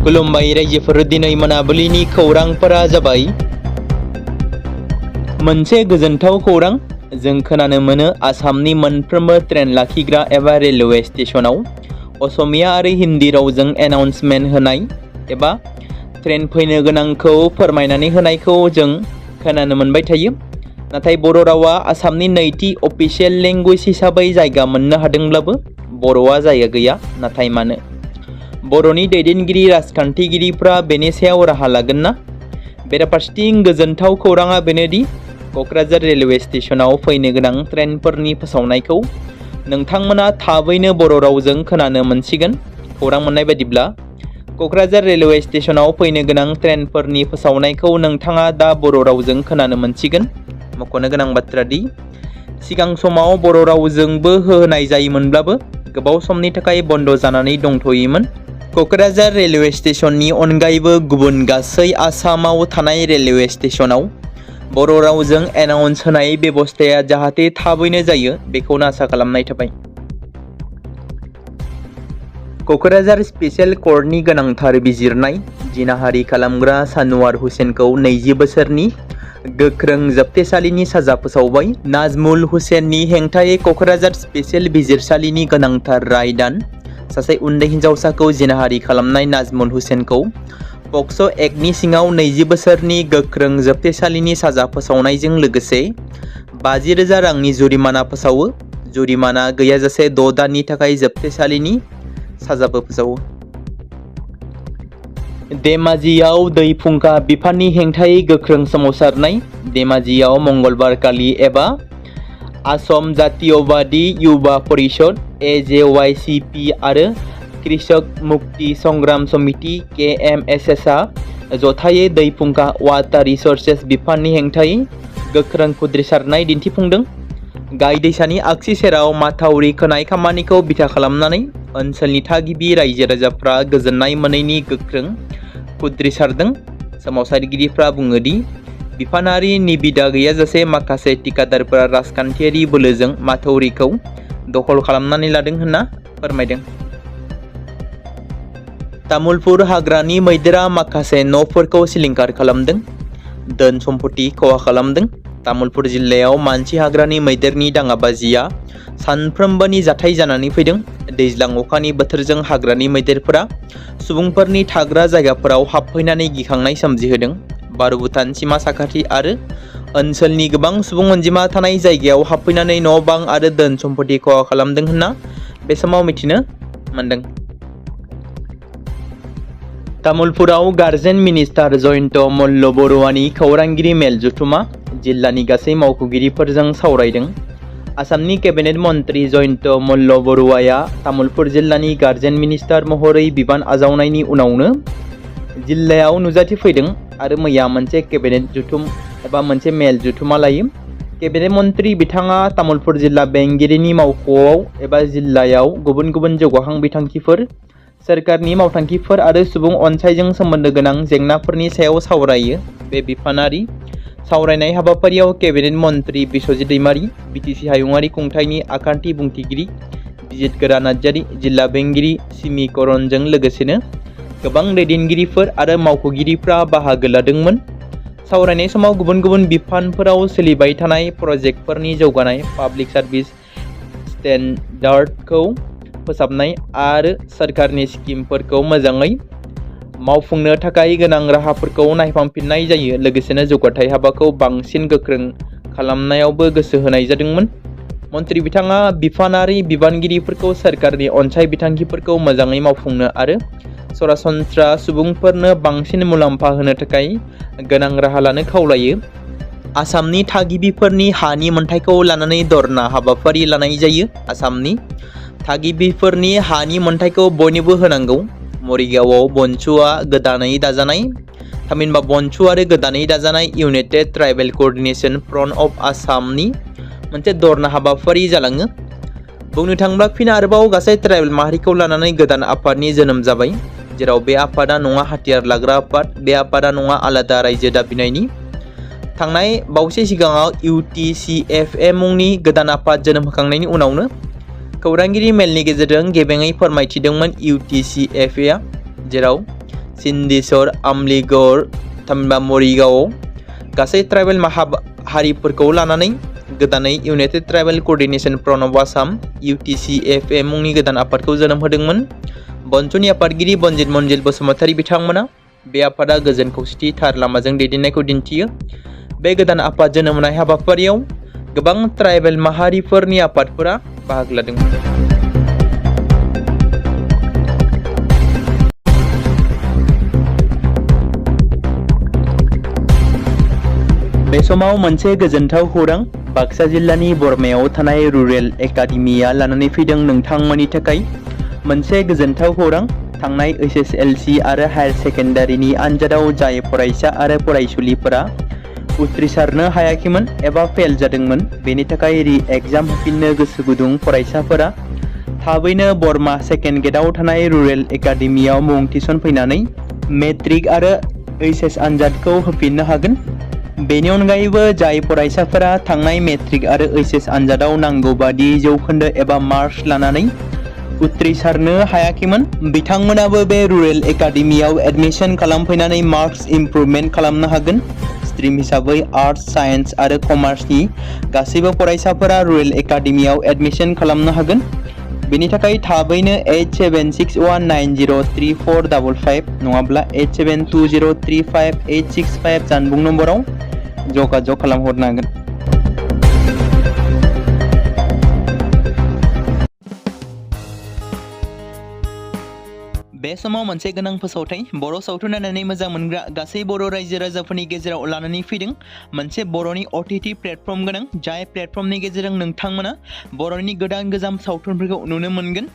खुलुमबाय रायजोफोर, दिनै मोनाबिलिनि खौरांफोरा जाबाय। मोनसे गोजोनथाव खौरां जों खोनानो मोनो आसामनि मोनफ्रोमबो ट्रेन लाखिग्रा एबा रेलवे स्टेशनाव असमिया आरो हिन्दी रावजों एनाउन्समेन्ट होनाय एबा ट्रेन फैनो गोनांखौ फोरमायनानै होनायखौ जों खोनानो मोनबाय थायो। नाथाय बर' रावा आसामनि नैथि अफिसियेल लेंगुवेज हिसाबै जायगा मोननो हादोंब्लाबो बर'आ जायगा गैया। नाथाय मानो? बर'नि दैदेनगिरि राजखान्थिगिरिफ्रा बेनि सायाव राहा लागोन ना? बेराफारसेथिं गोजोनथाव खौराङा बेनोदि क'क्राझार रेलवे स्टेशनाव फैनो गोनां ट्रेनफोरनि फोसावनायखौ नोंथांमोना थाबैनो बर' रावजों खोनानो मोनसिगोन। खौरां मोननाय बायदिब्ला क'क्राझार रेलवे स्टेशनाव फैनो गोनां ट्रेनफोरनि फोसावनायखौ नोंथाङा दा बर' रावजों खोनानो मोनसिगोन। मख'नो गोनां बाथ्रा दि सिगां समाव बर' रावजोंबो होनाय जायोमोनब्लाबो गोबाव समनि थाखाय बन्द जानानै दंथ'योमोन। क'क्राझार रेलवे स्टेशननि अनगायैबो गुबुन गासै आसामाव थानाय रेलवे स्टेशनाव बर' रावजों एनाउन्स होनाय बेबस्थाया जाहाथे थाबैनो जायो बेखौनो आसा खालामनाय थाबाय। क'क्राझार स्पेशेल कर्टनि गोनांथार बिजिरनाय जिनाहारि खालामग्रा सानवार हुसेनखौ 20 बोसोरनि गोख्रों जोबथेसालिनि साजा फोसावबाय। नाजमुल हुसेननि हेंथायै क'क्राझार स्पेशेल बिजिरसालिनि गोनांथार राय दान। सासे उन्दै हिन्जावसाखौ जिनाहारि खालामनाय नाजमुल हुसेनखौ पक्स' एक्टनि सिङाव 20 बोसोरनि गोख्रों जोबथेसालिनि साजा फोसावनायजों लोगोसे 50,000 रांनि जुरिमाना फोसावो। जुरिमाना गैयाजासे 6 दाननि थाखाय जोबथेसालिनि साजाबो फोसावो। धेमाजियाव दै फुंखा बिफाननि हेंथायै गोख्रों सोमावसारनाय। धेमाजियाव मंगलबारखालि एबा आसाम जातीयबादी युवा परिषद AJYCP आरो कृषक मुक्ति संग्राम समिति KMSSआ जथायै दै फुंखा वाटार रिसोर्सेस बिफाननि हेंथायै गोख्रों खुद्रिसारनाय दिन्थिफुंदों। गाय दैसानि आगसि सेराव माथावरि खोनाय खामानिखौ बिथा खालामनानै ओनसोलनि थागिबि रायजो राजाफ्रा गोजोननाय मोनैनि गोख्रों खुद्रिसारदों। सोमावसारगिरिफ्रा बुङो दि बिफानारि निबिदा गैयाजासे माखासे थिकादारफोरा राजखान्थियारि बोलोजों माथावरिखौ दखल खालामनानै लादों होनना फोरमायदों। तामुलपुर हाग्रानि मैदेरा माखासे न'फोरखौ सिलिंखार खालामदों, धोन सम्पति खहा खालामदों। तामुलपुर जिल्लायाव मानसि हाग्रानि मैदेरनि दाङाबाजिया सानफ्रोमबोनि जाथाय जानानै फैदों। दैज्लां अखानि बोथोरजों हाग्रानि मैदेरफोरा सुबुंफोरनि थाग्रा जायगाफोराव हाबफैनानै गिखांनाय सोमजिहोदों। भारत-भुटान सिमा साखाथि आरो ओनसोलनि गोबां सुबुं अनजिमा थानाय जायगायाव हाबफैनानै न' बां आरो धोन सम्पति खहा खालामदों होनना बे समाव मिथिनो मोनदों। तामुलपुराव गार्जेन मिनिस्टार जयन्त मल्ल बरुवानि खौरांगिरि मेल जथुमा जिल्लानि गासै मावख'गिरिफोरजों सावरायदों। आसामनि केबिनेट मन्त्रि जयन्त मल्ल बरुवाया तामुलपुर जिल्लानि गार्जेन मिनिस्टार महरै बिबान आजावनायनि उनावनो जिल्लायाव नुजाथिफैदों आरो मैया मोनसे केबिनेट जथुम एबा मोनसे मेल जथुमा लायो। केबिनेट मन्त्रि बिथाङा तामुलपुर जिल्ला बेंगिरिनि मावख'आव एबा जिल्लायाव गुबुन गुबुन जौगाखां बिथांखिफोर, सोरखारनि मावथांखिफोर आरो सुबुं अनसायजों सोमोन्दो गोनां जेंनाफोरनि सायाव सावरायो। बे बिफानारि सावरायनाय हाबाफारियाव केबिनेट मन्त्रि बिस्वजित दैमारी, बिटिसि हायुङारि खुंथायनि आखान्थि बुंथिगिरि बिजित गोरा नार्जारि, जिल्ला बेंगिरि सिमि करनजों लोगोसेनो गोबां दैदेनगिरिफोर आरो मावख'गिरिफ्रा बाहागो लादोंमोन। सावरायनाय समाव गुबुन गुबुन बिफानफोराव सोलिबाय थानाय प्रजेक्टफोरनि जौगानाय, पाब्लिक सार्भिस स्टेन्डार्डखौ फोसाबनाय आरो सोरखारनि स्किमफोरखौ मोजाङै मावफुंनो थाखाय गोनां राहाफोरखौ नायफामफिननाय जायो। लोगोसेनो जौगाथाय हाबाखौ बांसिन गोख्रों खालामनायावबो गोसो होनाय जादोंमोन। मन्त्रि बिथाङा बिफानारि बिबानगिरिफोरखौ सोरखारनि अनसाय बिथांखिफोरखौ मोजाङै मावफुंनो आरो सरासनस्रा सुबुंफोरनो बांसिन मुलाम्फा होनो थाखाय गोनां राहा लानो खावलायो। आसामनि थागिबिफोरनि हानि मोनथायखौ लानानै धरना हाबाफारि लानाय जायो। आसामनि थागिबिफोरनि हानि मोनथायखौ बयनोबो होनांगौ। मरिगावआव बनसुआ गोदानै दाजानाय थामहिनबा बनसु आरो गोदानै दाजानाय इउनाइटेड ट्राइबेल क'अर्डिनेशन फ्रन्ट अफ आसामनि मोनसे धरना हाबाफारि जालाङो। बुंनो थाङोब्ला फिन आरोबाव गासै ट्राइबेल माहारिखौ लानानै गोदान आफादनि जोनोम जाबाय, जेराव बे आफादा नङा हाथियार लाग्रा आफाद, बे आफादा नङा आलादा रायजो दाबिनायनि। थांनाय बावैसो सिगाङाव UTCFA मुंनि गोदान आफाद जोनोम होखांनायनि उनावनो खौरांगिरि मेलनि गेजेरजों गेबेङै फोरमायथिदोंमोन UTCFA, जेराव सिन्दिसर, आमलिगड़, थामहिनबा मरिगावआव गासै ट्राइबेल हारिफोरखौ लानानै गोदानै United tribal coordination front of Assam UTCFA मुंनि गोदान आफादखौ जोनोम होदोंमोन। बन्स'नि आफादगिरि बनजित मनजिल बसुमतारी बिथांमोना बे आफादा गोजोन खौसेथि थार लामाजों दैदेननायखौ दिन्थियो। बे गोदान आफाद जोनोम होनाय हाबाफारियाव गोबां ट्राइबेल माहारिफोरनि आफादफोरा बाहागो लादोंमोन। बे समाव मोनसे गोजोनथाव खौरां बाक्सा जिल्लानि बरमायाव थानाय रुरेल एकाडेमिया लानानै फैदों नोंथांमोननि थाखाय मोनसे गोजोनथाव खौरां। थांनाय SSLC आरो हायार सेकेन्डारिनि आनजादाव जाय फरायसा आरो फरायसुलिफोरा उथ्रिसारनो हायाखैमोन एबा फेल जादोंमोन, बेनि थाखाय रि-एग्जाम होफिननो गोसो गुदुं फरायसाफोरा थाबैनो बरमा सेकेन्ड गेटआव थानाय रुरेल एकाडेमियाव मुं थिसनफैनानै मेट्रिक आरो HS आनजादखौ होफिननो हागोन। बेनि अनगायैबो जाय फरायसाफोरा थांनाय मेट्रिक आरो HS आनजादाव नांगौ बादि जौखोन्दो एबा मार्क्स लानानै उथ्रिसारनो हायाखैमोन, बिथांमोनाबो बे रुरेल एकाडेमियाव एडमिशन खालामफैनानै मार्क्स इमप्रुभमेन्ट खालामनो हागोन। स्ट्रिम हिसाबै आर्ट्स, साइन्स आरो कमार्सनि गासैबो फरायसाफोरा रुरेल एकाडेमियाव एडमिशन खालामनो हागोन। बेनि थाखाय थाबैनो 8761903455 नङाब्ला 8720358665 जानबुं नम्बराव जगाजग खालामहरनो हागोन। बे समाव मोनसे गोनां फोसावथाय बर' सावथुन नायनानै मोजां मोनग्रा गासै बर' रायजो राजाफोरनि गेजेराव लानानै फैदों मोनसे बर'नि OTT प्लेटफर्म गोनां, जाय प्लेटफर्मनि गेजेरजों नोंथांमोना बर'नि गोदान सावथुनफोरखौ नुनो मोनगोन।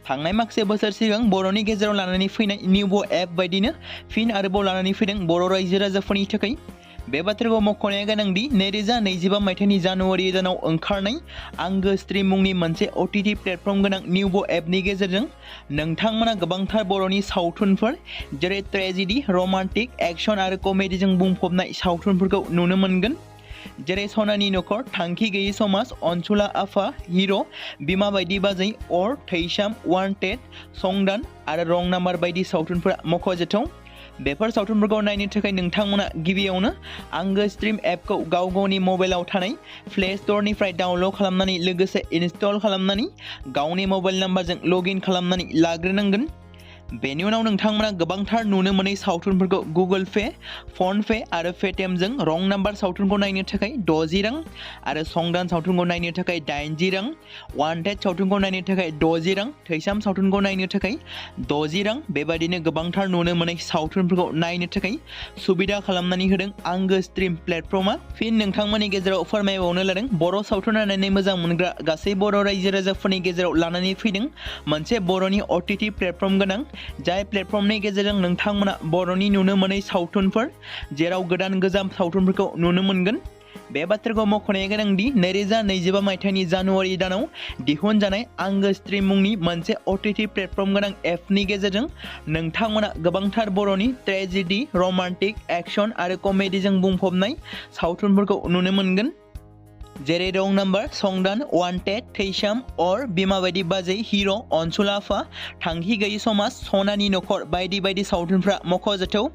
थांनाय माखासे बोसोर सिगां बर'नि गेजेराव लानानै फैनाय निउबो एप बायदिनो फिन आरोबाव लानानै फैदों बर' रायजो राजाफोरनि थाखाय। बे बाथ्राखौ मख'नाया गोनांदि 2025 मायथाइनि जानुवारि दानाव ओंखारनाय आंगो स्ट्रिम मुंनि मोनसे OTT प्लेटफर्म गोनां निउबो एपनि गेजेरजों नोंथांमोना गोबांथार बर'नि सावथुनफोर जेरै ट्रेजेडि, रमान्टिक, एक्शन आरो कमेडिजों बुंफबनाय सावथुनफोरखौ नुनो मोनगोन। जेरै सनानि नखर, थांखि गैयै समाज, अनसुला आफा, हिर', बिमा बायदि बाजै, अर, थैसाम, वान्टेड, संदान आरो रं नाम्बार बायदि सावथुनफोरा मख'जाथाव। बेफोर सावथुनफोरखौ नायनो थाखाय नोंथांमोना गिबियावनो आंगो स्ट्रिम एपखौ गावनि मबाइलाव थानाय प्ले स्ट'रनिफ्राय डाउनल'ड खालामनानै लोगोसे इनस्टल खालामनानै गावनि मबाइल नाम्बारजों लगइन खालामनानै लाग्रोनांगोन। बेनि उनाव नोंथांमोना गोबांथार नुनो मोनै सावथुनफोरखौ गुगोल पे, फन पे आरो पेटिएमजों रं नाम्बार सावथुनखौ नायनो थाखाय 60 रां आरो संदान सावथुनखौ नायनो थाखाय 80 रां, वान्टेड सावथुनखौ नायनो थाखाय 60 रां, थैसाम सावथुनखौ नायनो थाखाय 60 रां बेबादिनो गोबांथार नुनो मोनै सावथुनफोरखौ नायनो थाखाय सुबिदा खालामनानै होदों आंगो स्ट्रिम प्लेटफर्मा। फिन नोंथांमोननि गेजेराव फोरमायबावनो लादों बर' सावथुन नायनानै मोजां मोनग्रा गासै बर' रायजो राजाफोरनि गेजेराव लानानै फैदों मोनसे बर'नि OTT प्लेटफर्म गोनां, जाय प्लेटफर्मनि गेजेरजों नोंथांमोना बर'नि नुनो मोनै सावथुनफोर जेराव गोजाम सावथुनफोरखौ नुनो मोनगोन। बे बाथ्राखौ मख'नाया गोनांदि 2025 मायथाइनि जानुवारि दानाव दिहुनजानाय आंगो स्ट्रिम मुंनि मोनसे OTT प्लेटफर्म गोनां एपनि गेजेरजों नोंथांमोना गोबांथार बर'नि ट्रेजेडि, रमान्टिक, एक्शन आरो कमेडिजों बुंफबनाय सावथुनफोरखौ नुनो मोनगोन। जेरै रं नाम्बार, संदान, वान्टेड, थैसाम, अर, बिमा बायदि बाजै, हिर', अनसुला आफा, थांखि गैयै समाज, सनानि नखर बायदि बायदि सावथुनफ्रा मख'जाथाव।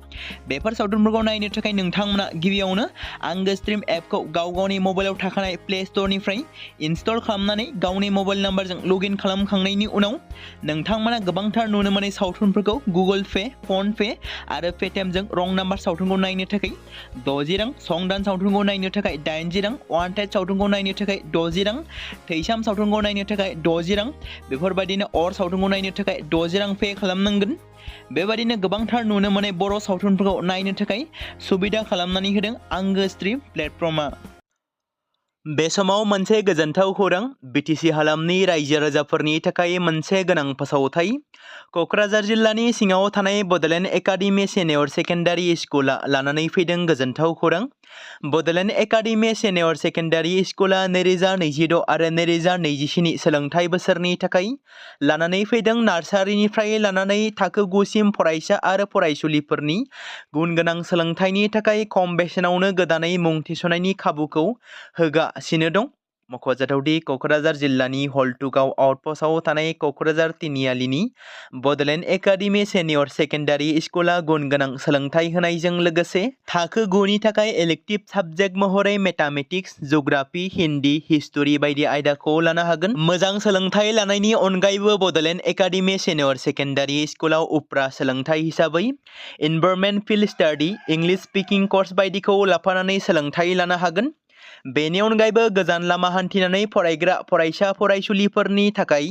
बेफोर सावथुनफोरखौ नायनो थाखाय नोंथांमोना गिबियावनो आंगो स्ट्रिम एपखौ गावनि मबाइलाव थाखानाय प्ले स्ट'रनिफ्राय इनस्टल खालामनानै गावनि मबाइल नाम्बारजों लगइन खालामखांनायनि उनाव नोंथांमोना गोबांथार नुनो मोनै सावथुनफोरखौ गुगोल पे, फन पे आरो पेटिएमजों रं नाम्बार सावथुनखौ नायनो थाखाय 60 रां, संदान सावथुनखौ नायनो थाखाय 80 रां, वान्टेड सावथुनखौ नायनो थाखाय 60 रां, थैसाम सावथुनखौ नायनो थाखाय 60 रां बेफोरबायदिनो अर सावथुनखौ नायनो थाखाय 60 रां पे खालामनांगोन। बेबायदिनो गोबांथार नुनो मोनै बर' सावथुनफोरखौ नायनो थाखाय सुबिदा खालामनानै होदों आंगो स्ट्रिम प्लेटफर्मा। बे समाव मोनसे गोजोनथाव खौरां BTC हालामनि रायजो राजाफोरनि थाखाय मोनसे गोनां फोसावथाय। क'क्राझार जिल्लानि सिङाव थानाय बड'लेण्ड एकाडेमि सिनियर सेकेन्डारि स्कुला लानानै फैदों गोजोनथाव खौरां। बड'लेण्ड एकाडेमि सिनियर सेकेन्डारि स्कुला 2026 आरो 2027 सोलोंथाइ बोसोरनि थाखाय लानानै फैदों नार्सारिनिफ्राय लानानै थाखो 9 सिम फरायसा आरो फरायसुलिफोरनि गुन गोनां सोलोंथाइनि थाखाय खम बेसेनावनो गोदानै मुं थिसननायनि खाबुखौ होगासिनो दं। मख'जाथावदि क'क्राझार जिल्लानि हल्टुगाव आउटपस्टआव थानाय क'क्राझार तिनिआलिनि बड'लेण्ड एकाडेमि सेनियर सेकेन्डारि स्कुला गुन गोनां सोलोंथाइ होनायजों लोगोसे थाखो 9 नि थाखाय इलेक्टिभ साबजेक्ट महरै मेथामेटिक्स, जिअ'ग्राफि, हिन्दी, हिस्टरि बायदि आयदाखौ लानो हागोन। मोजां सोलोंथाइ लानायनि अनगायैबो बड'लेण्ड एकाडेमि सेनियर सेकेन्डारि स्कुलाव उफ्रा सोलोंथाइ हिसाबै environment field study, English speaking course बायदिखौ लाफानानै सोलोंथाइ लानो हागोन। बेनि अनगायैबो गोजान लामा हान्थिनानै फरायग्रा फरायसा फरायसुलिफोरनि थाखाय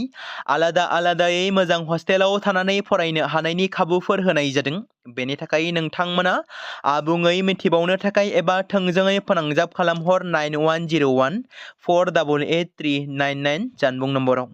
आलादा आलादायै मोजां हस्टेलाव थानानै फरायनो हानायनि खाबुफोर होनाय जादों। बेनि थाखाय नोंथांमोना आबुङै मिथिबावनो थाखाय एबा थोंजोङै फोनांजाब खालामहर 9101 488 399 जानबुं नम्बराव।